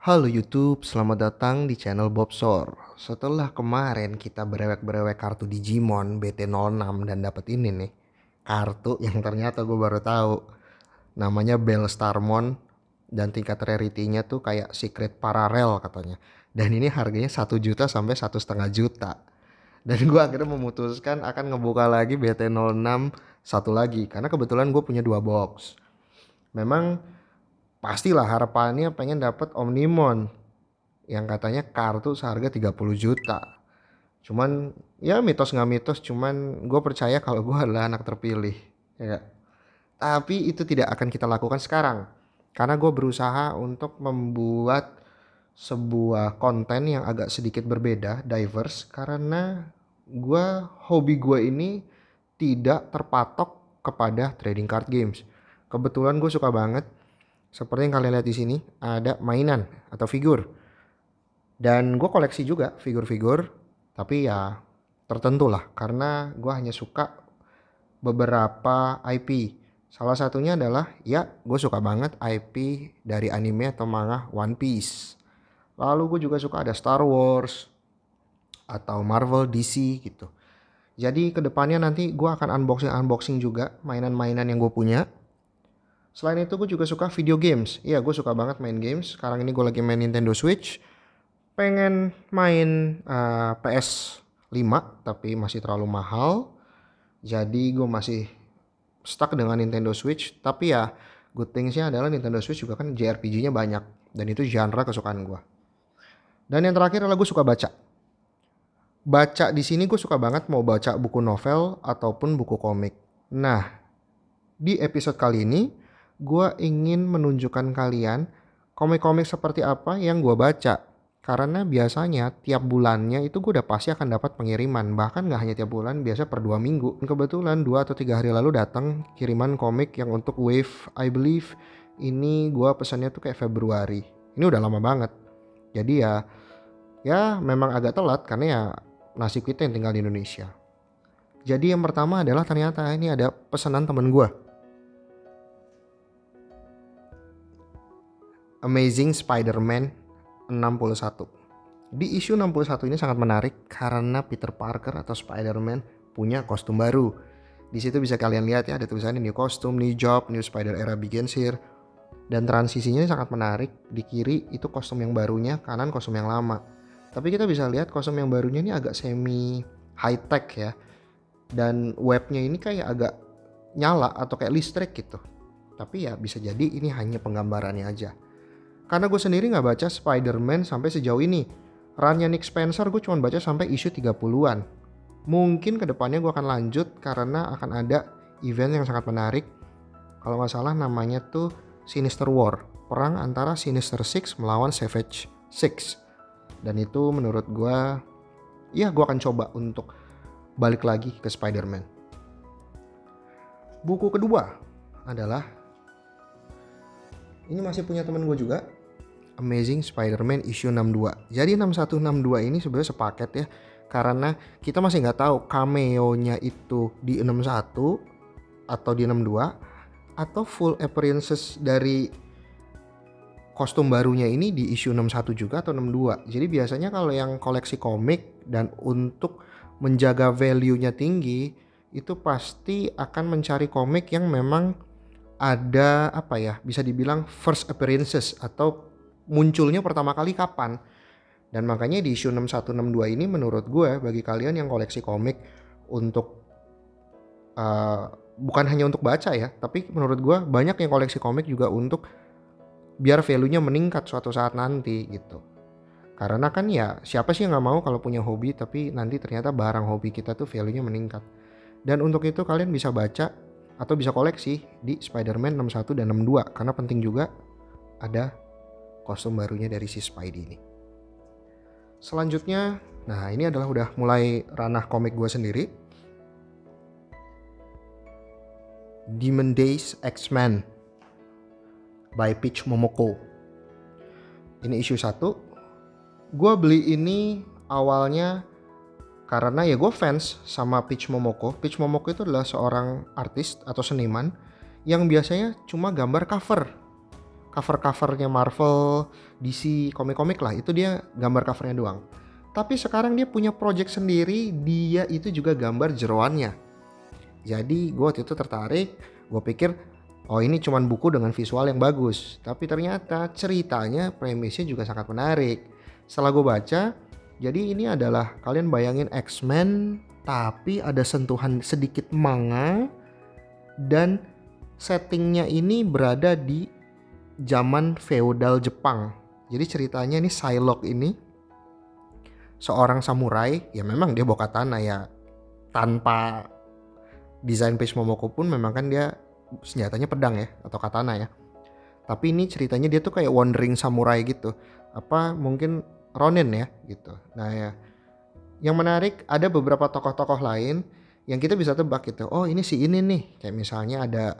Halo YouTube, selamat datang di channel Bobsor. Setelah kemarin kita berewek-berewek kartu Digimon BT06 dan dapat ini nih, kartu yang ternyata gue baru tahu. Namanya Bellstarmon dan tingkat rarity-nya tuh kayak Secret Parallel katanya. Dan ini harganya 1 juta sampai 1,5 juta. Dan gue akhirnya memutuskan akan ngebuka lagi BT06 satu lagi karena kebetulan gue punya 2 box. Memang pastilah harapannya pengen dapat Omnimon yang katanya kartu seharga 30 juta. Cuman ya mitos nggak mitos, cuman gue percaya kalau gue adalah anak terpilih. Ya nggak? Tapi itu tidak akan kita lakukan sekarang. Karena gue berusaha untuk membuat sebuah konten yang agak sedikit berbeda, diverse. Karena hobi gue ini tidak terpatok kepada trading card games. Kebetulan gue suka banget, seperti yang kalian lihat di sini, ada mainan atau figur. Dan gue koleksi juga figur-figur, tapi ya tertentu lah, karena gue hanya suka beberapa IP. Salah satunya adalah ya gue suka banget IP dari anime atau manga One Piece. Lalu gue juga suka ada Star Wars atau Marvel DC gitu. Jadi kedepannya nanti gue akan unboxing juga mainan-mainan yang gue punya. Selain itu gue juga suka video games. Iya, gue suka banget main games. Sekarang ini gue lagi main Nintendo Switch. Pengen main PS5 tapi masih terlalu mahal. Jadi gue masih stuck dengan Nintendo Switch. Tapi ya good thingsnya adalah Nintendo Switch juga kan JRPG-nya banyak. Dan itu genre kesukaan gue. Dan yang terakhir adalah gue suka baca. Baca di sini gue suka banget mau baca buku novel ataupun buku komik. Nah, di episode kali ini gue ingin menunjukkan kalian komik-komik seperti apa yang gue baca. Karena biasanya tiap bulannya itu gue udah pasti akan dapat pengiriman. Bahkan gak hanya tiap bulan, biasa per 2 minggu. Kebetulan 2 atau 3 hari lalu datang kiriman komik yang untuk Wave, I believe. Ini gue pesannya tuh kayak Februari. Ini udah lama banget. Jadi ya memang agak telat karena ya nasib kita yang tinggal di Indonesia. Jadi yang pertama adalah ternyata ini ada pesanan temen gue. Amazing Spider-Man 61. Di isu 61 ini sangat menarik karena Peter Parker atau Spider-Man punya kostum baru. Di situ bisa kalian lihat ya, ada tulisannya new costume, new job, new Spider era begins here. Dan transisinya sangat menarik. Di kiri itu kostum yang barunya, kanan kostum yang lama. Tapi kita bisa lihat kostum yang barunya ini agak semi high tech ya. Dan webnya ini kayak agak nyala atau kayak listrik gitu. Tapi ya bisa jadi ini hanya penggambarannya aja. Karena gue sendiri gak baca Spider-Man sampai sejauh ini. Runnya Nick Spencer gue cuma baca sampai isu 30-an. Mungkin kedepannya gue akan lanjut karena akan ada event yang sangat menarik. Kalau gak salah namanya tuh Sinister War. Perang antara Sinister Six melawan Savage Six. Dan itu menurut gue, ya gue akan coba untuk balik lagi ke Spider-Man. Buku kedua adalah, ini masih punya temen gue juga, Amazing Spider-Man issue 62. Jadi 6162 ini sebenarnya sepaket ya. Karena kita masih nggak tahu cameo-nya itu di 61 atau di 62 atau full appearances dari kostum barunya ini di issue 61 juga atau 62. Jadi biasanya kalau yang koleksi komik dan untuk menjaga value-nya tinggi itu pasti akan mencari komik yang memang ada apa ya, bisa dibilang first appearances atau munculnya pertama kali kapan. Dan makanya di issue 6162 ini menurut gue bagi kalian yang koleksi komik untuk bukan hanya untuk baca ya, tapi menurut gue banyak yang koleksi komik juga untuk biar value-nya meningkat suatu saat nanti gitu. Karena kan ya siapa sih yang gak mau kalau punya hobi tapi nanti ternyata barang hobi kita tuh value-nya meningkat. Dan untuk itu kalian bisa baca atau bisa koleksi di Spider-Man 61 dan 62 karena penting juga ada kostum barunya dari si Spidey ini. Selanjutnya, nah ini adalah udah mulai ranah komik gue sendiri. Demon Days X-Men by Peach Momoko. Ini issue 1. Gue beli ini awalnya karena ya gue fans sama Peach Momoko. Peach Momoko itu adalah seorang artis atau seniman yang biasanya cuma gambar cover. cover-covernya Marvel, DC, komik-komik lah, itu dia gambar covernya doang. Tapi sekarang dia punya project sendiri, dia itu juga gambar jeroannya. Jadi gue waktu itu tertarik, gue pikir oh ini cuman buku dengan visual yang bagus. Tapi ternyata ceritanya, premisnya juga sangat menarik. Setelah gue baca, jadi ini adalah kalian bayangin X-Men tapi ada sentuhan sedikit manga dan settingnya ini berada di zaman feodal Jepang. Jadi ceritanya ini Psylocke ini seorang samurai, ya memang dia bawa katana ya, tanpa desain Page Momoko pun memang kan dia senjatanya pedang ya atau katana ya. Tapi ini ceritanya dia tuh kayak wandering samurai gitu. Apa mungkin Ronin ya gitu. Nah ya, yang menarik ada beberapa tokoh-tokoh lain yang kita bisa tebak gitu. Oh ini si ini nih. Kayak misalnya ada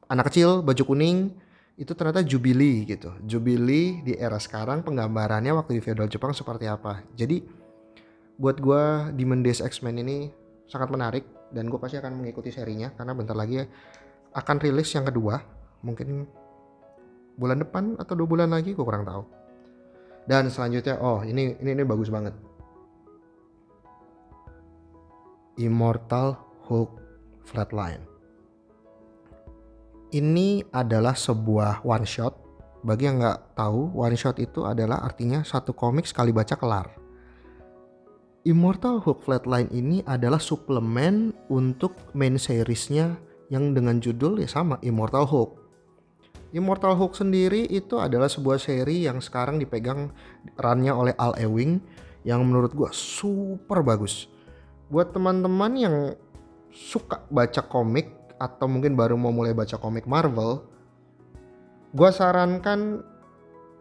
anak kecil baju kuning itu ternyata Jubilee gitu. Jubilee di era sekarang penggambarannya waktu di feudal Jepang seperti apa. Jadi buat gue Demon Days X-Men ini sangat menarik dan gue pasti akan mengikuti serinya karena bentar lagi akan rilis yang kedua. Mungkin bulan depan atau 2 bulan lagi gue kurang tahu. Dan selanjutnya ini bagus banget. Immortal Hulk Flatline. Ini adalah sebuah one shot. Bagi yang nggak tahu, one shot itu adalah artinya satu komik sekali baca kelar. Immortal Hulk Flatline ini adalah suplemen untuk main seriesnya yang dengan judul ya sama, Immortal Hulk. Immortal Hulk sendiri itu adalah sebuah seri yang sekarang dipegang runnya oleh Al Ewing yang menurut gue super bagus. Buat teman-teman yang suka baca komik atau mungkin baru mau mulai baca komik Marvel, gue sarankan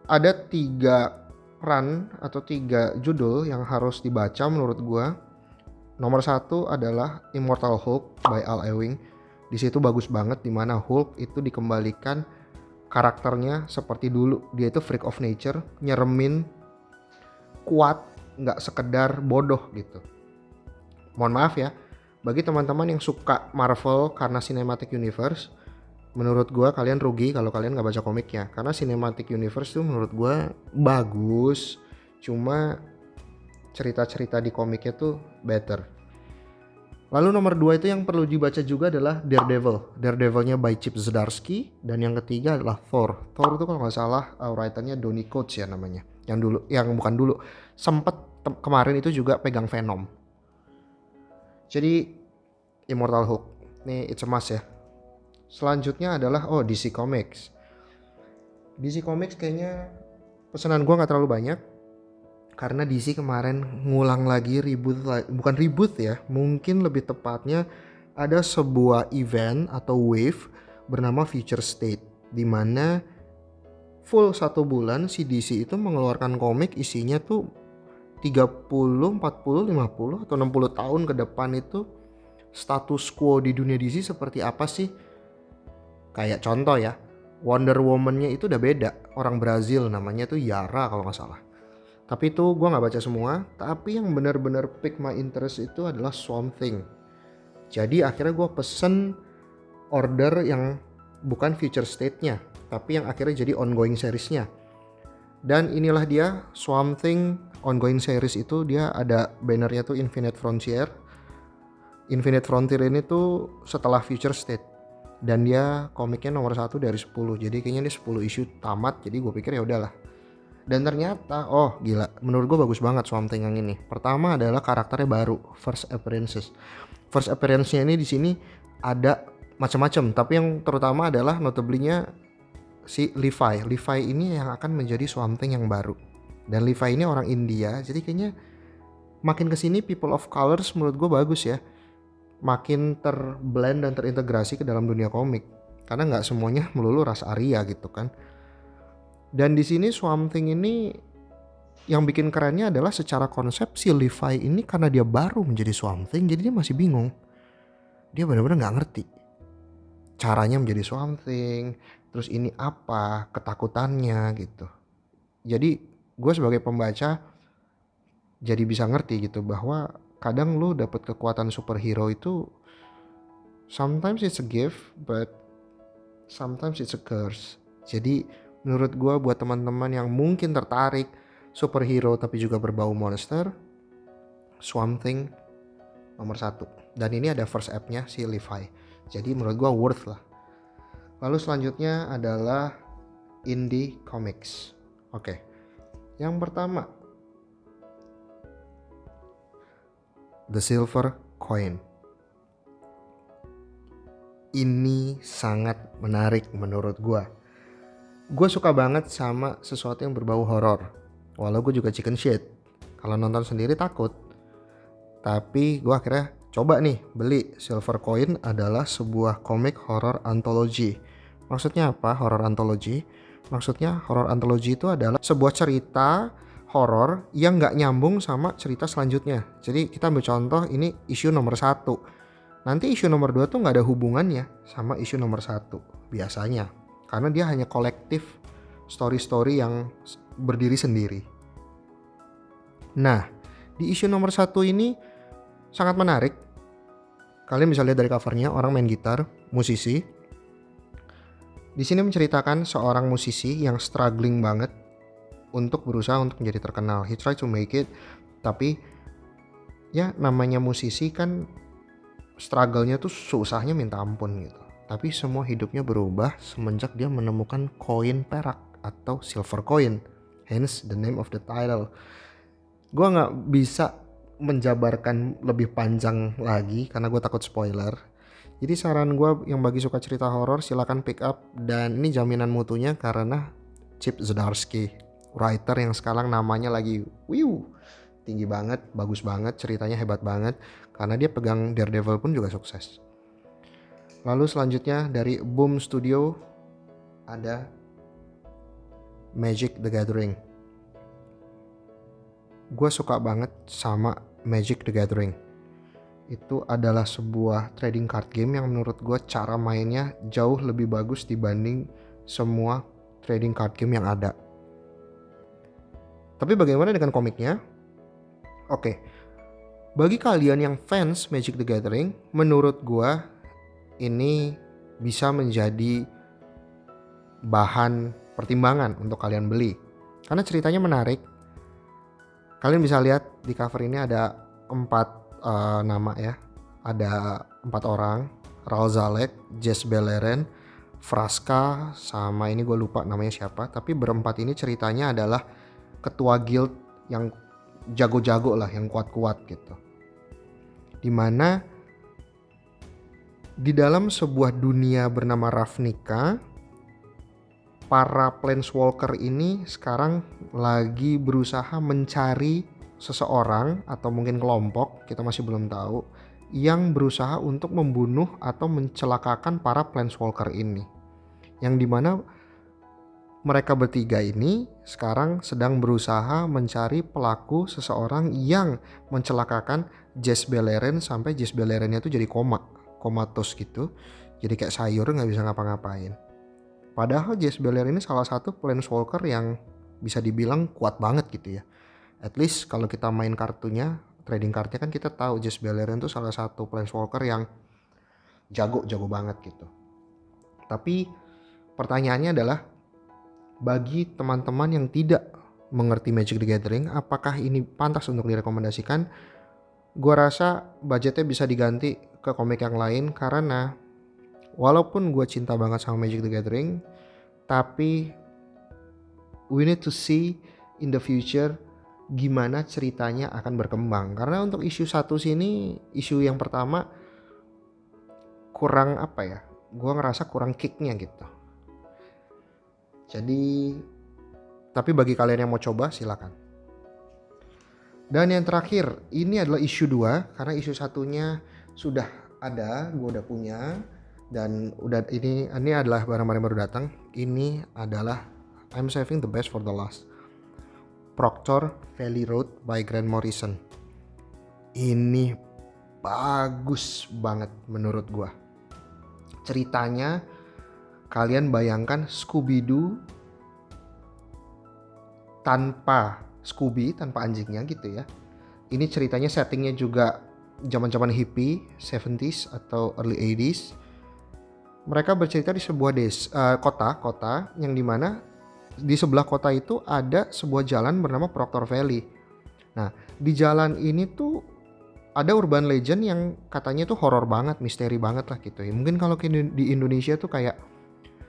ada 3 run atau 3 judul yang harus dibaca menurut gue. Nomor 1 adalah Immortal Hulk by Al Ewing. Di situ bagus banget dimana Hulk itu dikembalikan karakternya seperti dulu. Dia itu freak of nature, nyeremin, kuat, nggak sekedar bodoh gitu. Mohon maaf ya, bagi teman-teman yang suka Marvel karena Cinematic Universe, menurut gue kalian rugi kalau kalian gak baca komiknya. Karena Cinematic Universe tuh menurut gue bagus, cuma cerita-cerita di komiknya tuh better. Lalu nomor 2 itu yang perlu dibaca juga adalah Daredevil. Daredevilnya by Chip Zdarsky. Dan yang ketiga adalah Thor. Thor itu kalau gak salah writernya Donny Cates ya namanya. Yang bukan dulu, sempet kemarin itu juga pegang Venom. Jadi Immortal Hulk ini it's a must ya. Selanjutnya adalah DC Comics. DC Comics kayaknya pesanan gue gak terlalu banyak karena DC kemarin ngulang lagi bukan reboot ya, mungkin lebih tepatnya ada sebuah event atau wave bernama Future State, dimana full 1 bulan si DC itu mengeluarkan komik isinya tuh 30, 40, 50 atau 60 tahun ke depan itu status quo di dunia DC seperti apa sih? Kayak contoh ya, Wonder Woman-nya itu udah beda. Orang Brazil namanya tuh Yara kalau gak salah. Tapi itu gue gak baca semua. Tapi yang benar-benar pick my interest itu adalah Swamp Thing. Jadi akhirnya gue pesen order yang bukan Future State-nya, tapi yang akhirnya jadi ongoing series-nya. Dan inilah dia Swamp Thing ongoing series itu. Dia ada bannernya tuh Infinite Frontier. Infinite Frontier ini tuh setelah Future State. Dan dia komiknya nomor 1 dari 10. Jadi kayaknya dia 10 issue tamat. Jadi gue pikir ya udahlah. Dan ternyata gila, menurut gue bagus banget Swamp Thing yang ini. Pertama adalah karakternya baru, first appearances. First appearance-nya ini di sini ada macam-macam, tapi yang terutama adalah notably-nya si Levi. Levi ini yang akan menjadi Swamp Thing yang baru. Dan Levi ini orang India, jadi kayaknya makin kesini people of colors menurut gue bagus ya. Makin terblend dan terintegrasi ke dalam dunia komik. Karena nggak semuanya melulu ras Arya gitu kan. Dan di sini Swamp Thing ini yang bikin kerennya adalah secara konsep si Levi ini karena dia baru menjadi Swamp Thing, jadi dia masih bingung. Dia benar-benar nggak ngerti caranya menjadi Swamp Thing, terus ini apa ketakutannya gitu. Jadi gue sebagai pembaca jadi bisa ngerti gitu bahwa kadang lu dapet kekuatan superhero itu sometimes it's a gift but sometimes it's a curse. Jadi menurut gue buat teman-teman yang mungkin tertarik superhero tapi juga berbau monster, Swamp Thing nomor 1. Dan ini ada first app-nya si Levi. Jadi menurut gue worth lah. Lalu selanjutnya adalah Indie Comics. Oke. Yang pertama, The Silver Coin. Ini sangat menarik menurut gue. Gue suka banget sama sesuatu yang berbau horor. Walau gue juga chicken shit. Kalau nonton sendiri takut. Tapi gue akhirnya coba nih beli. Silver Coin adalah sebuah komik horor anthology. Maksudnya apa horor anthology? Maksudnya horor anthology itu adalah sebuah cerita horor yang gak nyambung sama cerita selanjutnya. Jadi kita ambil contoh ini isu nomor 1. Nanti isu nomor 2 tuh gak ada hubungannya sama isu nomor 1 biasanya. Karena dia hanya kolektif story-story yang berdiri sendiri. Nah, di isu nomor 1 ini sangat menarik. Kalian bisa lihat dari covernya, orang main gitar, musisi. Di sini menceritakan seorang musisi yang struggling banget untuk berusaha untuk menjadi terkenal. He try to make it, tapi ya namanya musisi kan struggle-nya tuh susahnya minta ampun gitu. Tapi semua hidupnya berubah semenjak dia menemukan koin perak atau silver coin. Hence the name of the title. Gue gak bisa menjabarkan lebih panjang lagi karena gue takut spoiler. Jadi saran gue yang bagi suka cerita horor silakan pick up. Dan ini jaminan mutunya karena Chip Zdarsky, writer yang sekarang namanya lagi tinggi banget, bagus banget, ceritanya hebat banget. Karena dia pegang Daredevil pun juga sukses. Lalu selanjutnya dari Boom Studio ada Magic the Gathering. Gue suka banget sama Magic the Gathering. Itu adalah sebuah trading card game yang menurut gue cara mainnya jauh lebih bagus dibanding semua trading card game yang ada. Tapi bagaimana dengan komiknya? Oke. Bagi kalian yang fans Magic the Gathering, menurut gue ini bisa menjadi bahan pertimbangan untuk kalian beli. Karena ceritanya menarik. Kalian bisa lihat di cover ini ada 4 nama ya. Ada 4 orang. Ral Zalek, Jess Beleren, Vraska, sama ini gue lupa namanya siapa. Tapi berempat ini ceritanya adalah ketua guild yang jago-jago lah, yang kuat-kuat gitu. Dimana di dalam sebuah dunia bernama Ravnica, para Planeswalker ini sekarang lagi berusaha mencari seseorang atau mungkin kelompok, kita masih belum tahu, yang berusaha untuk membunuh atau mencelakakan para Planeswalker ini. Yang dimana mereka bertiga ini sekarang sedang berusaha mencari pelaku seseorang yang mencelakakan Jess Beleren sampai Jess Belerennya tuh jadi komatos gitu. Jadi kayak sayur gak bisa ngapa-ngapain. Padahal Jess Beleren ini salah satu Planeswalker yang bisa dibilang kuat banget gitu ya. At least kalau kita main kartunya, trading cardnya kan kita tahu Jess Beleren tuh salah satu Planeswalker yang jago banget gitu. Tapi pertanyaannya adalah, bagi teman-teman yang tidak mengerti Magic the Gathering, apakah ini pantas untuk direkomendasikan? Gua rasa budgetnya bisa diganti ke komik yang lain, karena walaupun gue cinta banget sama Magic the Gathering, tapi we need to see in the future gimana ceritanya akan berkembang. Karena untuk isu 1 sini, isu yang pertama kurang apa ya, gue ngerasa kurang kicknya gitu. Jadi, tapi bagi kalian yang mau coba silakan. Dan yang terakhir, ini adalah isu 2, karena isu 1-nya sudah ada, gue udah punya, dan udah ini adalah barang-barang baru datang. Ini adalah I'm saving the best for the last. Proctor Valley Road by Grant Morrison. Ini bagus banget menurut gue. Ceritanya kalian bayangkan Scooby-Doo tanpa Scooby, tanpa anjingnya gitu ya. Ini ceritanya settingnya juga zaman-zaman hippie 70s atau early 80s. Mereka bercerita di sebuah kota yang dimana di sebelah kota itu ada sebuah jalan bernama Proctor Valley. Nah, di jalan ini tuh ada urban legend yang katanya tuh horor banget, misteri banget lah gitu ya. Mungkin kalau di Indonesia tuh kayak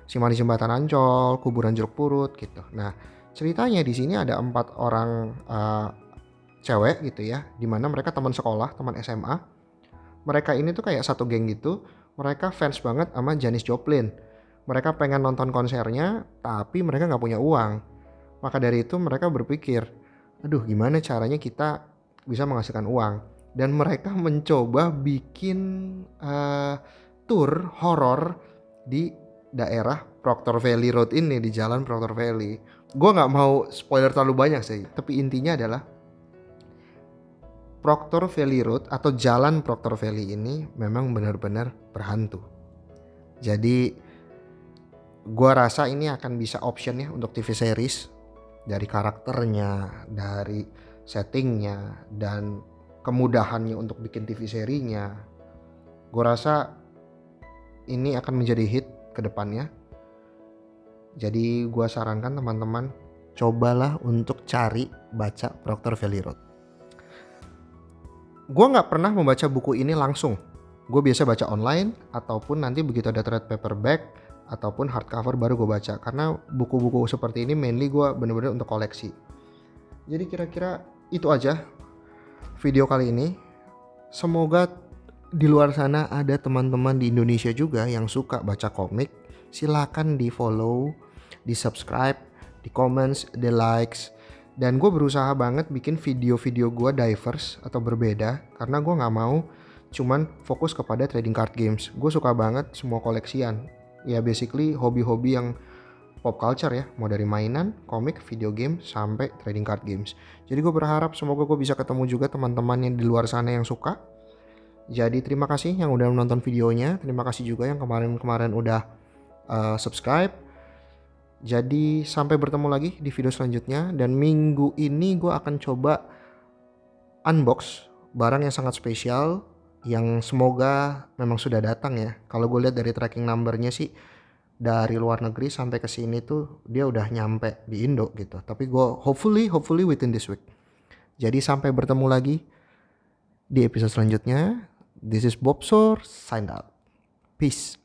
Si Manis Jembatan Ancol, Kuburan Jeruk Purut gitu. Nah, ceritanya di sini ada 4 orang cewek gitu ya, dimana mereka teman sekolah, teman SMA. Mereka ini tuh kayak satu geng gitu. Mereka fans banget sama Janis Joplin. Mereka pengen nonton konsernya, tapi mereka nggak punya uang. Maka dari itu mereka berpikir, aduh gimana caranya kita bisa menghasilkan uang. Dan mereka mencoba bikin tour horor di daerah Proctor Valley Road ini, di jalan Proctor Valley. Gue nggak mau spoiler terlalu banyak sih, tapi intinya adalah Proctor Valley Road atau jalan Proctor Valley ini memang benar-benar berhantu. Jadi gua rasa ini akan bisa option ya untuk TV series, dari karakternya, dari settingnya, dan kemudahannya untuk bikin TV serinya. Gua rasa ini akan menjadi hit ke depannya. Jadi gua sarankan teman-teman cobalah untuk cari baca Proctor Valley Road. Gue nggak pernah membaca buku ini langsung. Gue biasa baca online ataupun nanti begitu ada trade paperback ataupun hardcover baru gue baca. Karena buku-buku seperti ini mainly gue bener-bener untuk koleksi. Jadi kira-kira itu aja video kali ini. Semoga di luar sana ada teman-teman di Indonesia juga yang suka baca komik. Silakan di follow, di subscribe, di comments, di likes. Dan gue berusaha banget bikin video-video gue diverse atau berbeda. Karena gue gak mau cuman fokus kepada trading card games. Gue suka banget semua koleksian. Ya basically hobi-hobi yang pop culture ya. Mau dari mainan, komik, video game, sampai trading card games. Jadi gue berharap semoga gue bisa ketemu juga teman-teman yang di luar sana yang suka. Jadi terima kasih yang udah menonton videonya. Terima kasih juga yang kemarin-kemarin udah subscribe. Jadi sampai bertemu lagi di video selanjutnya. Dan minggu ini gue akan coba unbox barang yang sangat spesial, yang semoga memang sudah datang ya. Kalau gue lihat dari tracking numbernya sih dari luar negeri sampai ke sini tuh dia udah nyampe di Indo gitu. Tapi gue hopefully within this week. Jadi sampai bertemu lagi di episode selanjutnya. This is Bobsor, sign out. Peace.